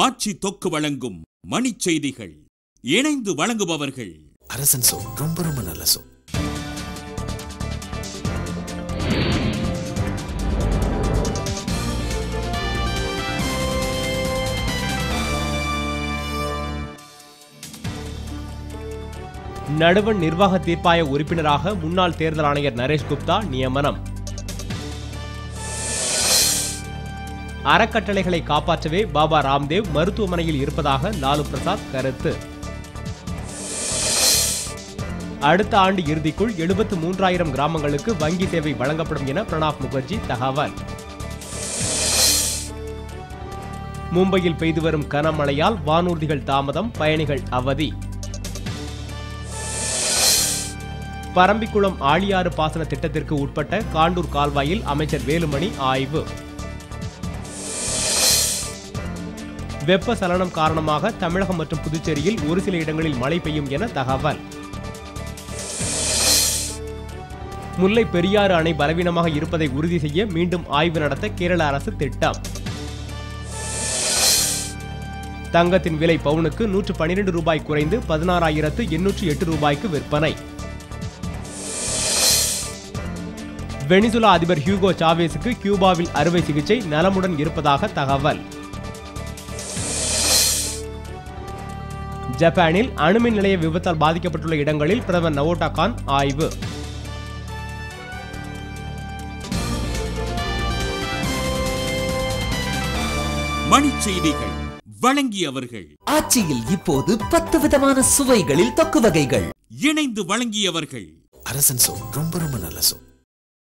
ஆட்சி தொக்கு வழங்கும் மணிச் செய்திகள். இணைந்து வழங்குபவர்கள் அரசன் சோ. ரொம்ப ரொம்ப நல்ல சோ. நடுவண் நிர்வாக தீர்ப்பாய உறுப்பினராக முன்னாள் தேர்தல் ஆணையர் நரேஷ் குப்தா நியமனம். அறக்கட்டளைகளை காப்பாற்றவே பாபா ராம்தேவ் மருத்துவமனையில் இருப்பதாக லாலு பிரசாத் கருத்து. அடுத்த ஆண்டு இறுதிக்குள் 73,000 கிராமங்களுக்கு வங்கி சேவை வழங்கப்படும் என பிரணாப் முகர்ஜி தகவல். மும்பையில் பெய்து வரும் கனமழையால் வானூர்திகள் தாமதம், பயணிகள் அவதி. பரம்பிக்குளம் ஆழியாறு பாசன திட்டத்திற்கு உட்பட்ட காண்டூர் கால்வாயில் அமைச்சர் வேலுமணி ஆய்வு. வெப்பசலனம் காரணமாக தமிழகம் மற்றும் புதுச்சேரியில் ஒரு சில இடங்களில் மழை பெய்யும் என தகவல். முல்லை பெரியாறு அணை பலவீனமாக இருப்பதை உறுதி செய்ய மீண்டும் ஆய்வு நடத்த கேரள அரசு திட்டம். தங்கத்தின் விலை பவுனுக்கு 112 ரூபாய் குறைந்து 16,808 ரூபாய்க்கு விற்பனை. வெனிசுலா அதிபர் ஹியூகோ சாவேஸுக்கு கியூபாவில் அறுவை சிகிச்சை, நலமுடன் இருப்பதாக தகவல். ஜப்பானில் அணுமின் நிலைய விபத்தால் பாதிக்கப்பட்டுள்ள இடங்களில் பிரதமர் நவோட்டா கான் ஆய்வு. மணிச் செய்திகள் வழங்கியவர்கள். ஆட்சியில் இப்போது 10 விதமான சுவைகளில் தொக்கு வகைகள். இணைந்து வழங்கியவர்கள் அரசன் சோ. ரொம்ப ரொம்ப நல்ல சோ.